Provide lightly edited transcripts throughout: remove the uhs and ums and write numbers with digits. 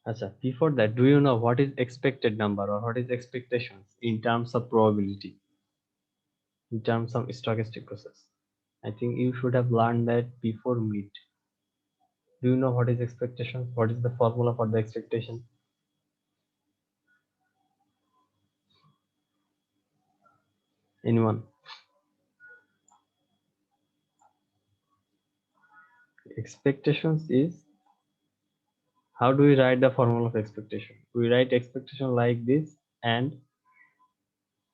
Acha, before that, do you know what is expected number or what is expectations in terms of probability, in terms of stochastic process? I think you should have learned that before meet. Do you know what is expectation? What is the formula for the expectation? Anyone? Expectations is, how do we write the formula of expectation? We write expectation like this, and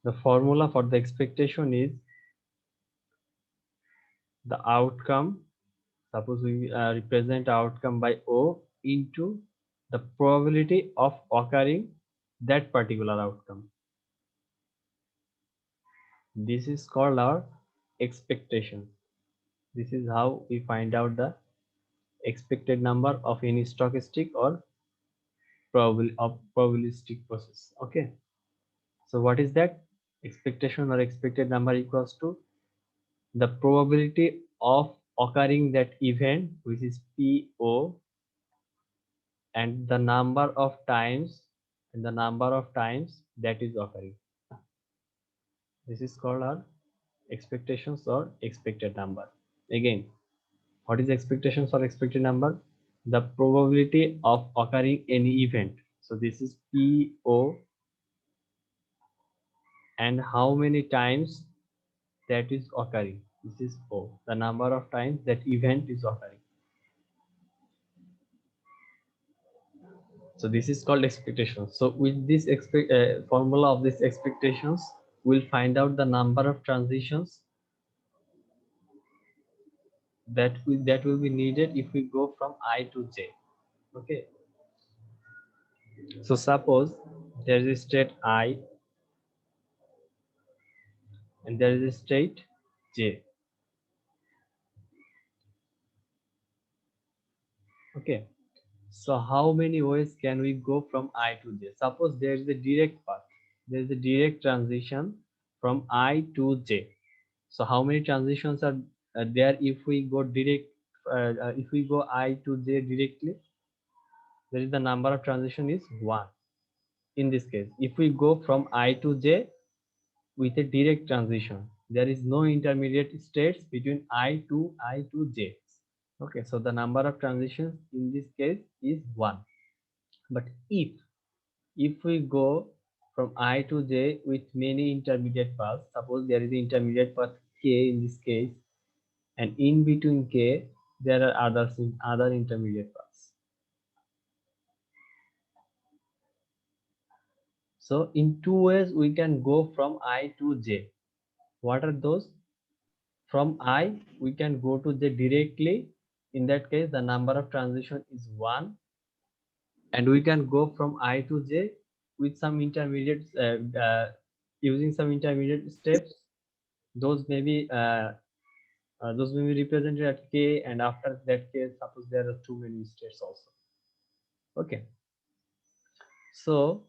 the formula for the expectation is the outcome. Suppose we represent outcome by O into the probability of occurring that particular outcome. This is called our expectation. This is how we find out the expected number of any stochastic or probabilistic process. Okay. So what is that? Expectation or expected number equals to the probability of occurring that event, which is PO, and the number of times that is occurring. This is called our expectations or expected number. Again, what is expectations or expected number? The probability of occurring any event. So this is PO, and how many times that is occurring. This is O, the number of times that event is occurring. So this is called expectations. So with this formula of these expectations, we'll find out the number of transitions that will be needed if we go from I to J. Okay. So suppose there is a state I and there is a state J. Okay. So how many ways can we go from I to J? Suppose there is a direct path. There is a direct transition from I to J. So how many transitions are there if we go direct? If we go I to J directly, there is the number of transition is 1. In this case, if we go from I to J with a direct transition, there is no intermediate states between I to J. Okay, so the number of transitions in this case is 1. But if we go from I to J with many intermediate paths, suppose there is an intermediate path K in this case, and in between K there are other intermediate paths. So in two ways we can go from I to J. What are those? From I we can go to J directly. In that case the number of transition is 1, and we can go from I to J with some intermediate using some intermediate steps. Those may be represented at K, and after that case suppose there are too many states also. Okay, so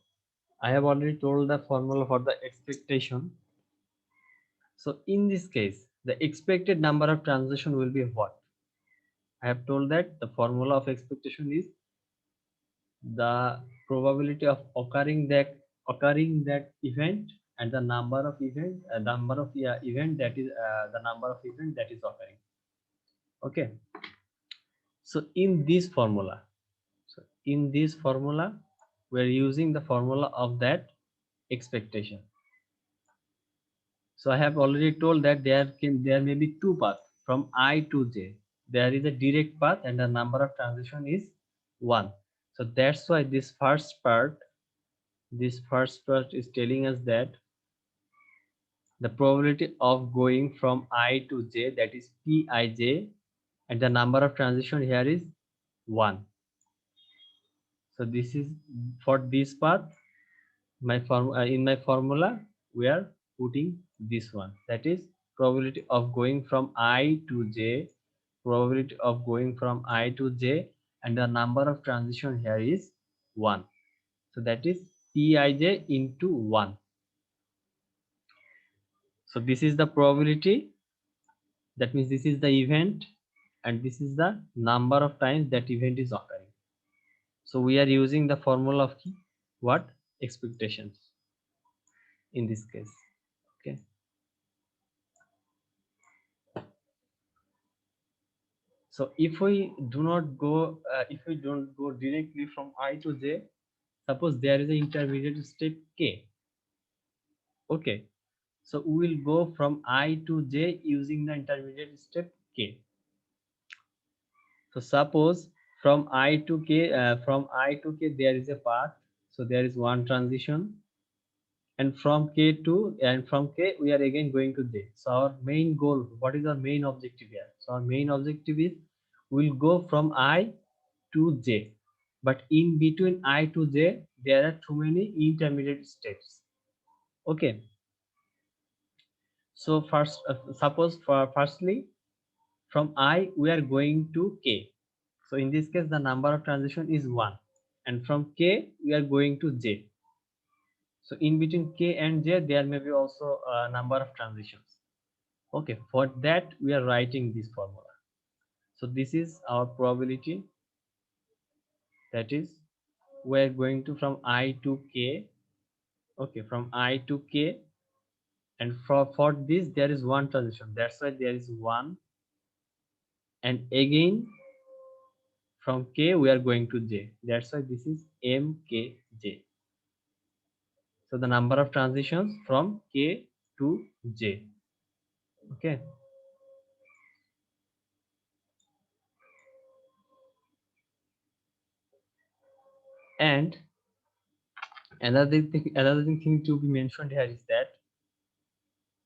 I have already told the formula for the expectation. So in this case the expected number of transition will be what? I have told that the formula of expectation is the probability of occurring that event, and the number of event event that is the number of event that is occurring. Okay, so in this formula we are using the formula of that expectation. So I have already told that there may be two paths from I to J. There is a direct path and the number of transition is 1. So that's why this first part is telling us that the probability of going from I to J, that is Pij, and the number of transition here is 1. So this is for this path. In my formula we are putting this one, that is probability of going from I to J, and the number of transition here is 1. So that is Pij into 1. So this is the probability, that means this is the event, and this is the number of times that event is occurring. So we are using the formula of what? Expectations in this case. Okay. So if we do not go, if we don't go directly from I to J, suppose there is an intermediate step K. Okay. So we will go from I to J using the intermediate step K. So suppose from I to K, there is a path. So there is one transition, and from K we are again going to J. So our main goal, what is our main objective here? So our main objective is we'll go from I to J, but in between I to J there are too many intermediate steps. Okay. So firstly from I we are going to K. So in this case the number of transition is 1, and from K we are going to J. So in between K and J there may be also a number of transitions. Okay, for that we are writing this formula. So this is our probability, that is we are going to from I to K. Okay, from I to K, and for this there is one transition, that's why there is 1, and again from K we are going to J, that's why this is MKJ. So the number of transitions from K to J. Okay. And another thing to be mentioned here is that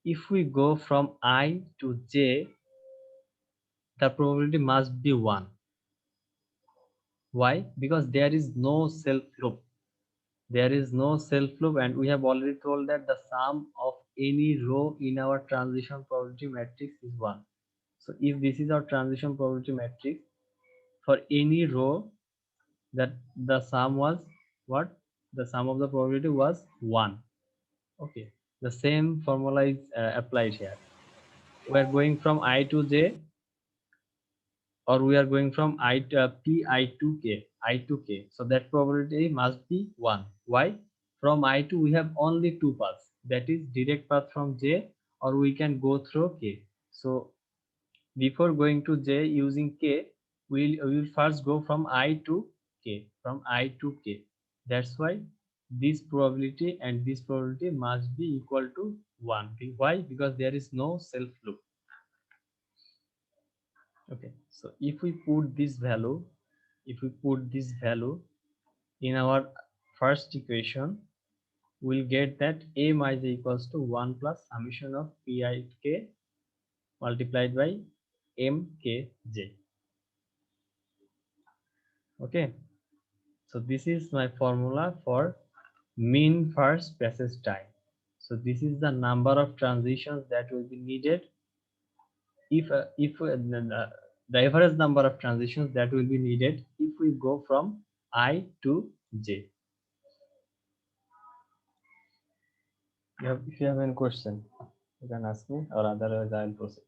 if we go from I to J, the probability must be 1. Why? Because there is no self loop. There is no self loop, and we have already told that the sum of any row in our transition probability matrix is 1. So if this is our transition probability matrix, for any row, that the sum was what? The sum of the probability was 1. Okay. The same formula is applied here. We are going from I to J, or we are going from I to K. So that probability must be 1. Why? From I to we have only two paths, that is direct path from J, or we can go through K. So before going to J using K, we will first go from I to K. From I to K. That's why this probability and this probability must be equal to 1. Why? Because there is no self loop. Okay, so if we put this value, in our first equation, we'll get that A minus equals to 1 plus summation of Pik multiplied by Mkj. Okay, so this is my formula for mean first passage time. So this is the number of transitions that will be needed if the average number of transitions that will be needed if we go from I to J. If you have any question, you can ask me, or otherwise I will proceed.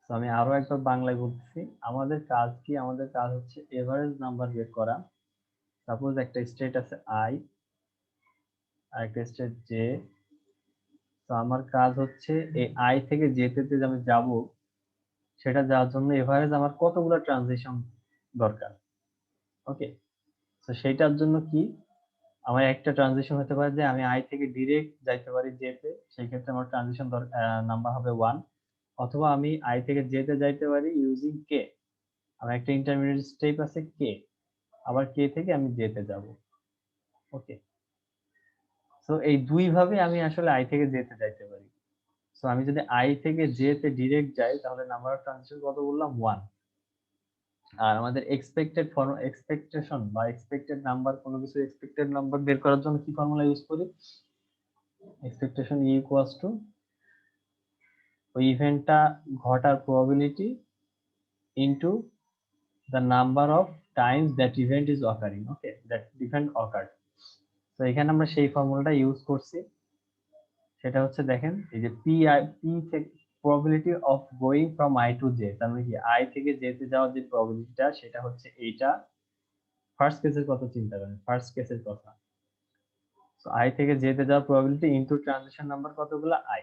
So আমি আরো একবার বাংলায় বলতেছি, আমাদের কাজ কি? আমাদের কাজ হচ্ছে এভারেজ নাম্বার বের করা। সাপোজ একটা স্টেট আছে I, আর একটা স্টেট J। তো আমার কাজ হচ্ছে এই I থেকে J তে যে আমি যাব, সেটা যাওয়ার জন্য এভারেজ আমার কতগুলো ট্রানজিশন দরকার। ওকে, তো সেইটার জন্য কি আমার একটা ট্রানজিশন হতে পারে যে আমি I থেকে ডিরেক্ট যাইতে পারি J তে, সেই ক্ষেত্রে আমার ট্রানজিশন নাম্বার হবে 1, অথবা আমি I থেকে J তে যাইতে পারি ইউজিং K। আমার একটা ইন্টারমিডিয়েট স্টেপ আছে K, আবার K থেকে আমি J তে যাব। ওকে, সো এই দুই ভাবে আমি আসলে I থেকে J তে যাইতে পারি। সো আমি যদি I থেকে J তে ডিরেক্ট যাই তাহলে নাম্বার অফ ট্রানজিশন কত বললাম? 1। আর আমাদের এক্সপেকটেশন বা এক্সপেক্টেড নাম্বার, কোনো কিছু এক্সপেক্টেড নাম্বার বের করার জন্য কি ফর্মুলা ইউজ করি? এক্সপেকটেশন ইকুয়ালস টু ওই ইভেন্টটা ঘটার probability into the number of times that event is occurring, okay, that event occurred। তো এখানে আমরা সেই ফর্মুলাটা ইউজ করছি। সেটা হচ্ছে দেখেন এই যে পি আই পি থেকে probability of going from I to J, তার মানে কি আই থেকে জেতে যাওয়ার যে প্রবাবিলিটিটা সেটা হচ্ছে এইটা। ফার্স্ট কেসের কথা চিন্তা করেন, ফার্স্ট কেসের কথা। সো আই থেকে জেতে যাওয়ার প্রবাবিলিটি ইনটু ট্রানজিশন নাম্বার কতগুলো আই।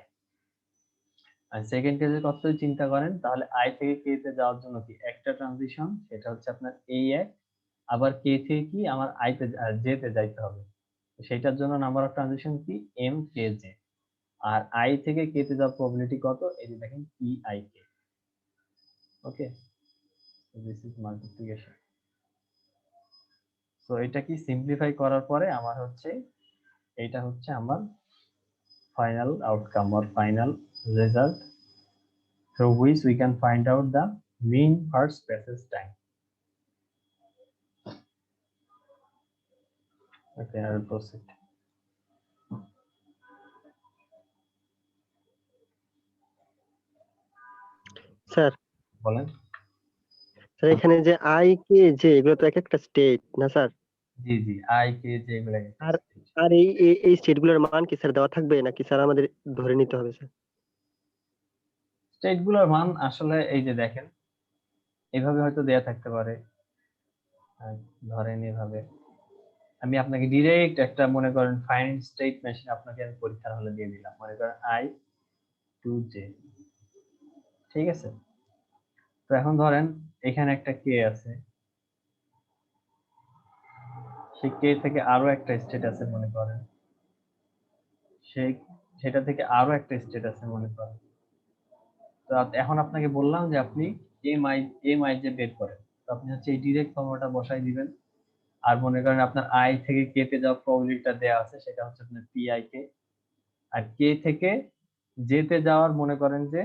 আর সেকেন্ড কেসের কথা যদি চিন্তা করেন তাহলে আই থেকে কে তে যাওয়ার জন্য কি একটা ট্রানজিশন, সেটা হচ্ছে আপনার এই এক। আবার কে থেকে কি আমার আই তে জেতে যাইতে হবে, সেটার জন্য নাম্বার অফ ট্রানজিশন কি এম কে জে। আর আই থেকে কে তে যাওয়ার প্রবাবিলিটি কত, এই যে দেখেন P I K. Okay, this is multiplication. So এটা কি সিম্পলিফাই করার পরে আমার হচ্ছে এইটা হচ্ছে আমার final outcome or final result through which we can find out the mean first passage time. Okay, I will proceed. Sir বলেন। স্যার এখানে যে আই কে জে এগুলো তো এক একটা স্টেট না sir? G G, I K J এগুলো আর আর এই স্টেট গুলোর মান কি স্যার দেওয়া থাকবে নাকি স্যার আমাদের ধরে নিতে হবে স্যার? স্টেট গুলোর মান আসলে এই যে দেখেন এইভাবে হয়তো দেয়া থাকতে পারে। ধরেন এভাবে আমি আপনাকে ডিরেক্ট একটা মনে করেন ফাইন স্টেট মেশিন আপনাকে আমি পরীক্ষার হলে দিয়ে দিলাম, মনে করেন আই টু জে, ঠিক আছে? তো এখন ধরেন এখানে একটা কে আছে, সেই কে থেকে আরো একটা স্টেট আছে মনে করেন, সেই সেটা থেকে আরো একটা স্টেট আছে মনে করেন। তো এখন আপনাকে বললাম যে আপনি এম আই যে বের করেন, তো আপনি হচ্ছে এই ডিরেক্ট ফর্মুলাটা বসাই দিবেন। আর মনে করেন আপনার আই থেকে কে তে যাওয়ার প্রবাবিলিটিটা দেওয়া আছে, সেটা হচ্ছে আপনার পি আই কে। আর কে থেকে জে তে যাওয়ার মনে করেন যে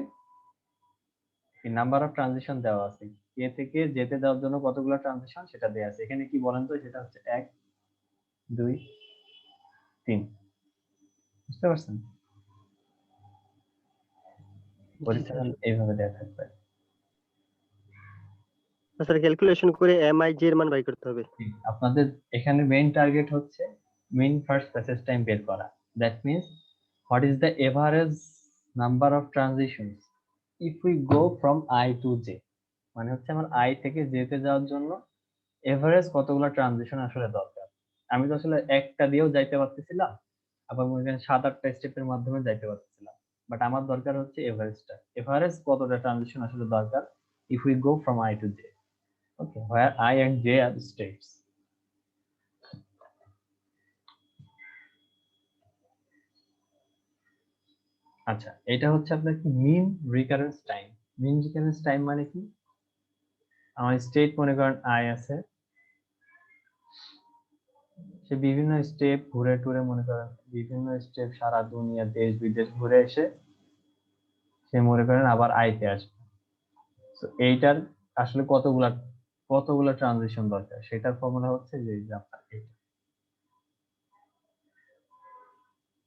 নাম্বার অফ ট্রানজিশন দেওয়া আছে, কে থেকে জে তে যাওয়ার জন্য কতগুলো ট্রানজিশন সেটা দেওয়া আছে। এখানে কি বলেন তো, সেটা হচ্ছে 1 2 3। বুঝতে পারছেন? পরীক্ষা এইভাবে দেওয়া থাকবে। স্যার ক্যালকুলেশন করে এম আই জে এর মান বাই করতে হবে। আপনাদের এখানে মেইন টার্গেট হচ্ছে mean first passage time বের করা। That means what is the average number of transitions if we go from I to J, মানে হচ্ছে আমার I থেকে J তে যাওয়ার জন্য এভারেজ কতগুলো ট্রানজিশন আসলে দরকার। আমি তো আসলে একটা দিয়েও যাইতে পারতেছিলাম, আবার মনে করেন 7-8টা স্টেপের মাধ্যমে যাইতে পারতেছিলাম, বাট আমার দরকার হচ্ছে এভারেজটা, এভারেজ কতটা ট্রানজিশন আসলে দরকার if we go from I to J. Okay, where I and J are the states. আচ্ছা, এটা হচ্ছে আপনার কি মিন রিকারেন্স টাইম। মিন রিকারেন্স টাইম মানে কি, আমার স্টেট মনে করেন আই আছে, সে বিভিন্ন স্টেপ ঘুরে টুরে মনে করেন বিভিন্ন স্টেপ সারা দুনিয়া দেশ বিদেশ ঘুরে এসে সে মনে করেন আবার আইতে আসবে। তো এইটার আসলে কতগুলা ট্রানজিশন দরকার, সেটার ফর্মুলা হচ্ছে যে এই যে আপনার এইটা।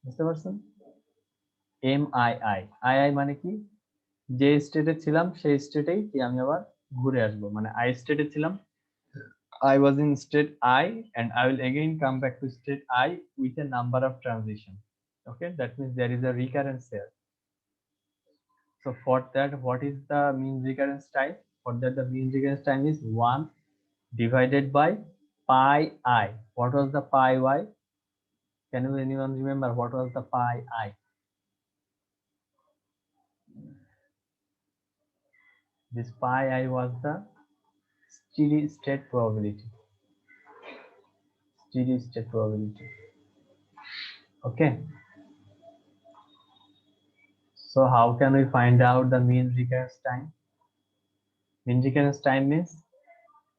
বুঝতে পারছেন? M I I I I মানে কি, যে স্টেটে ছিলাম সেই স্টেটেই কি আমি আবার ঘুরে আসবো, মানে আই স্টেটে ছিলাম, I was in state I and I will again come back to state I with a number of transition. Okay, that means there is a recurrence here. So for that, what is the mean recurrence time? For that, the mean recurrence time is 1 divided by pi I. What was the pi y? Can you anyone remember what was the pi I? This pi I was the steady state probability. Steady state probability. Okay. So how can we find out the mean recurrence time? Mean recurrence time means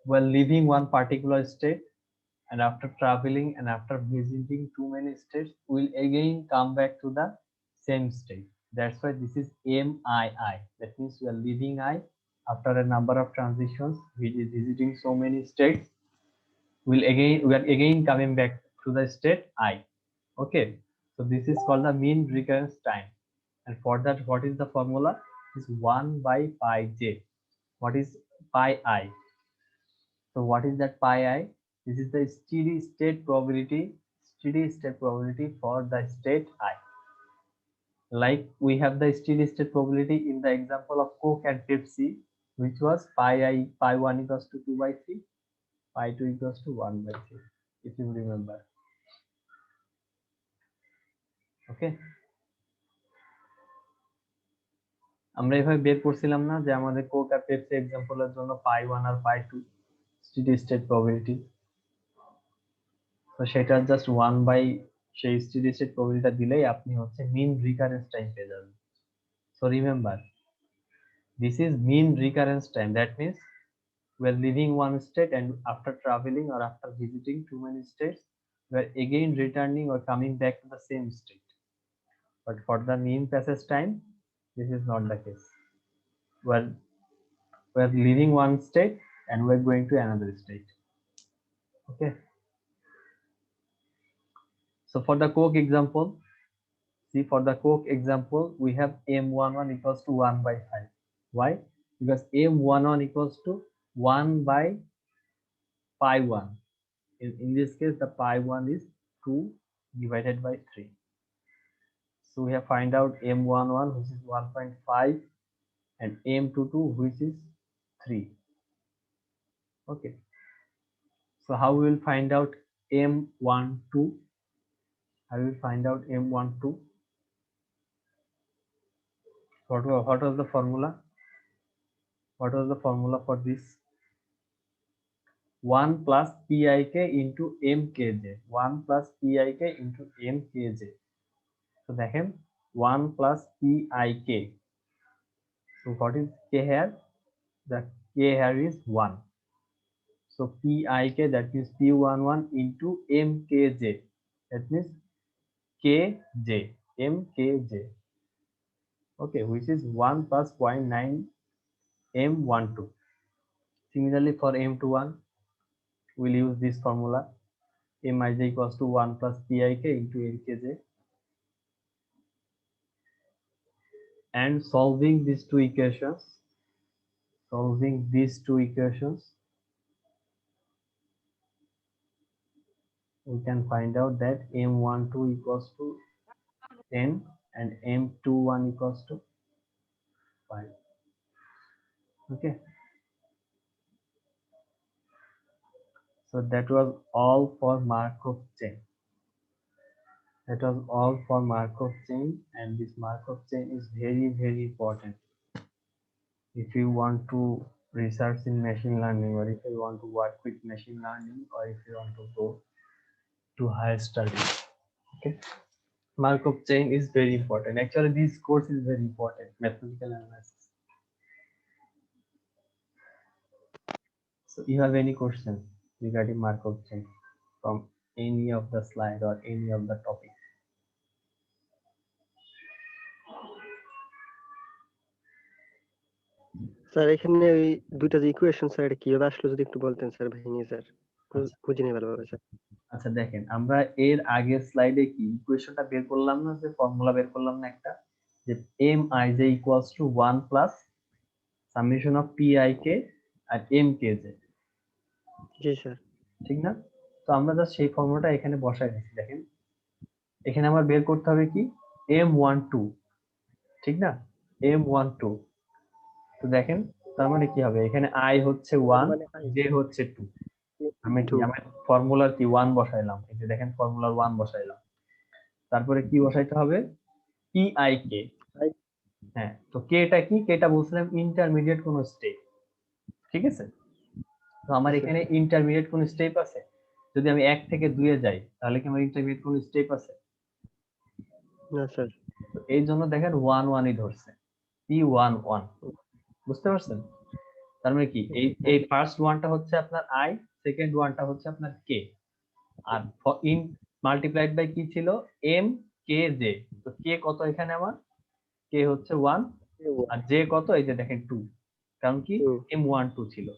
while leaving one particular state and after traveling and after visiting too many states, we'll again come back to the same state. That's why this is MII. That means we are leaving I after a number of transitions, visiting so many states. We are again coming back to the state I. Okay, so this is called the mean recurrence time. And for that, what is the formula? Is 1 by pi j. What is pi I? So what is that pi I? This is the steady state probability for the state I. Like we have the steady state probability in the example of Coke and Pepsi, which was pi 1 equals to 2 by 3, pi 2 equals to 1 by 3, if you remember. Okay, আমরা এভাবে বের করছিলাম না যে আমাদের Coke আর Pepsi এক্সাম্পলের জন্য পাই 1 আর পাই 2 steady state probability, তো সেটা জাস্ট 1 বাই সেই স্টেডি স্টেট প্রবাবিলিটিটা দিলেই আপনি হচ্ছে মিন রিকারেন্স টাইম পেয়ে যাবেন। So remember, this is mean recurrence time. That means we are leaving one state and after traveling or after visiting too many states, we are again returning or coming back to the same state. But for the mean passage time, this is not the case. We are leaving one state and we are going to another state. Okay. So for the Coke example, see, for the Coke example, we have M11 equals to 1 by 5. Why? Because M11 equals to 1 by pi 1. In this case, the pi 1 is 2 divided by 3. So we have find out M11, which is 1.5, and M22, which is 3. Okay. So how we will find out M12? I will find out M12. What was the formula? What was the formula for this? 1 plus pik into mkj. 1 plus pik into mkj. So দেখেন 1 plus pik. So what is k here? The k here is 1. So pik, that means p11 into mkj. That means kj, mkj. Okay, which is 1 plus 0.9 m12. Similarly for m21, we'll use this formula. Mij equals to 1 plus pik into mkj. And solving these two equations, we can find out that m12 equals to 10 and m21 equals to 5. Okay, so that was all for Markov chain. That was all for Markov chain, and this Markov chain is very, very important if you want to research in machine learning, or if you want to work with machine learning, or if you want to go to higher studies. Okay, Markov chain is very important. Actually, this course is very important, mathematical analysis. So you have any questions regarding Markov chain from any of the slide or any of the topic? Sir এখানে ওই দুইটা যে equation sir এটা কিভাবে আসলো যদি একটু বলতেন স্যার ভেঙে স্যার বুঝিনি ভালোভাবে স্যার। আচ্ছা দেখেন, আমরা এর আগের স্লাইডে কি ইকুয়েশনটা বের করলাম না, যে ফর্মুলা বের করলাম না একটা, যে Mij equals to 1 plus summation of Pik আর Mkj, জি স্যার। ঠিক না? তো আমরা জাস্ট সেই ফর্মুলাটা এখানে বসাই দিচ্ছি। দেখেন এখানে আমার বের করতে হবে কি M12, ঠিক না? M12, তো দেখেন তার মানে কি হবে, এখানে I হচ্ছে 1, J হচ্ছে 2। আমি কি আমার ফর্মুলার কি 1 বসাইলাম, এই যে দেখেন ফর্মুলার 1 বসাইলাম, তারপরে কি বসাইতে হবে PIK। হ্যাঁ, তো কেটা কি, কেটা বলছিলাম ইন্টারমিডিয়েট কোন স্টেপ, ঠিক আছে? তো আমার এখানে ইন্টারমিডিয়েট কোন স্টেপ আছে? যদি আমি 1 থেকে 2 এ যাই তাহলে কি আমার ইন্টারমিডিয়েট কোন স্টেপ আছে? না স্যার। তো এই জন্য দেখেন 1 1 ই ধরছে, P11, বুঝতে পারছেন? তার মানে কি এই ফার্স্ট ওয়ানটা হচ্ছে আপনার I, সেকেন্ড ওয়ানটা হচ্ছে আপনার K, আর ইন মাল্টিপ্লাইড বাই কি ছিল MKJ। তো K কত এখানে আমার? K হচ্ছে 1 আর J কত, এই যে দেখেন 2, কারণ কি M12 ছিল।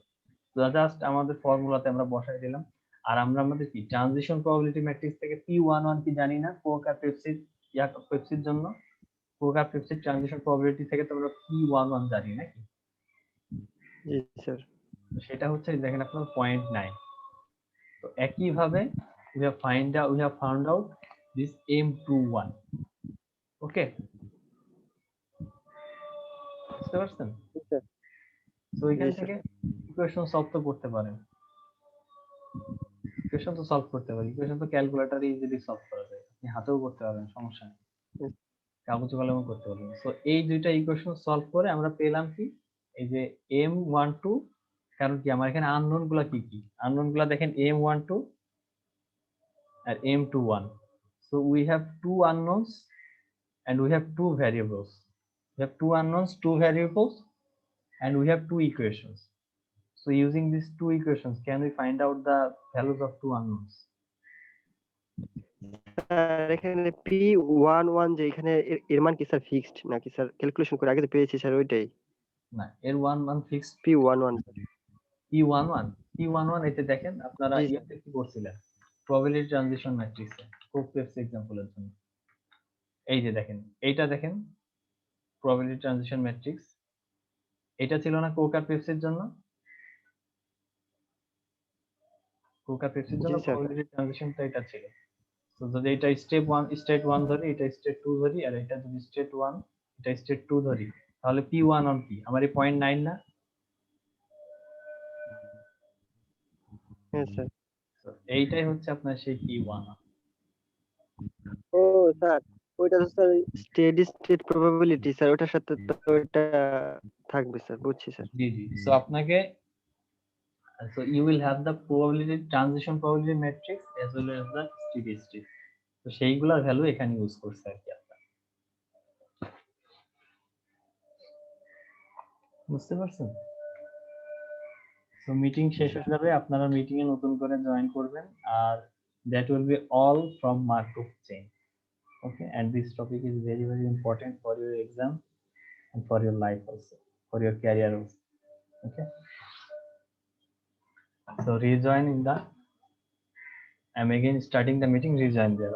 তো জাস্ট আমাদের ফর্মুলাতে আমরা বসাই দিলাম। আর আমরা আমাদের কি ট্রানজিশন প্রবাবিলিটি ম্যাট্রিক্স থেকে P11 কি জানি না, কোক আর পেপসির জন্য কোক আর পেপসির ট্রানজিশন প্রবাবিলিটি থেকে তো আমরা P11 জানি নাকি? জি স্যার। সেটা হচ্ছে দেখেন আপনার 0.9। তো একই ভাবে we have found out this M21। ওকে, বুঝতে পারছেন? স্যার তো এখান জি স্যার থেকে ইকুয়েশন সলভ তো করতে পারেন। ইকুয়েশন তো সলভ করতে পারেন, ইকুয়েশন তো ক্যালকুলেটরে ইজিলি সলভ করা যায়, আপনি হাতেও করতে পারবেন, সমস্যা নেই, কাগজ কলমেও করতে পারবেন। সো এই দুইটা ইকুয়েশন সলভ করে আমরা পেলাম কি, এই যে m12, কারণ কি আমার এখানে আননোন গুলা কি কি, আননোন গুলা দেখেন m12 আর m21. So we have two unknowns and we have two variables. We have two unknowns, two variables, and we have two equations. So using these two equations, can we find out the values of two unknowns? Sir এখানে P11 যে এখানে এর মান কি sir fixed নাকি sir calculation করে আগে তো পেয়েছি স্যার ওইটাই না, এর one fixed P11 P11 এতে দেখেন আপনারা জি ইয়াতে কি করছিলেন, probability transition matrix এ খুব পেপসি एग्जांपल এর জন্য এই যে দেখেন, এইটা দেখেন probability transition matrix, এটা ছিল না কোক আর পেপসির জন্য, কোক আর পেপসির জন্য জি স্যার probability transition টা এটা ছিল। তো যদি এটা স্টেট 1 ধরি, এটা স্টেট 2 ধরি, আর এটা যদি স্টেট 1 এটা স্টেট 2 ধরি, তাহলে P11 কি আমার এই 0.9 না? হ্যাঁ স্যার তো এইটাই হচ্ছে আপনার সেই P11। ও স্যার ওইটা তো sir steady state probability sir ওটার সাথে তো ওইটা থাকবে স্যার বুঝছি স্যার জি জি, সো আপনাকে, so you will have the probability transition probability matrix as well as the steady state, তো সেইগুলোর ভ্যালু এখানে ইউজ করছে আর কি আপনারা, বুঝতে পারছেন? তো মিটিং শেষ হয়ে যাবে, আপনারা মিটিং এ নতুন করে জয়েন করবেন, আর that will be all from Markov chain. Okay, and this topic is very very important for your exam and for your life also, for your career also. Okay, so rejoin in the, I'm again starting the meeting, rejoin there.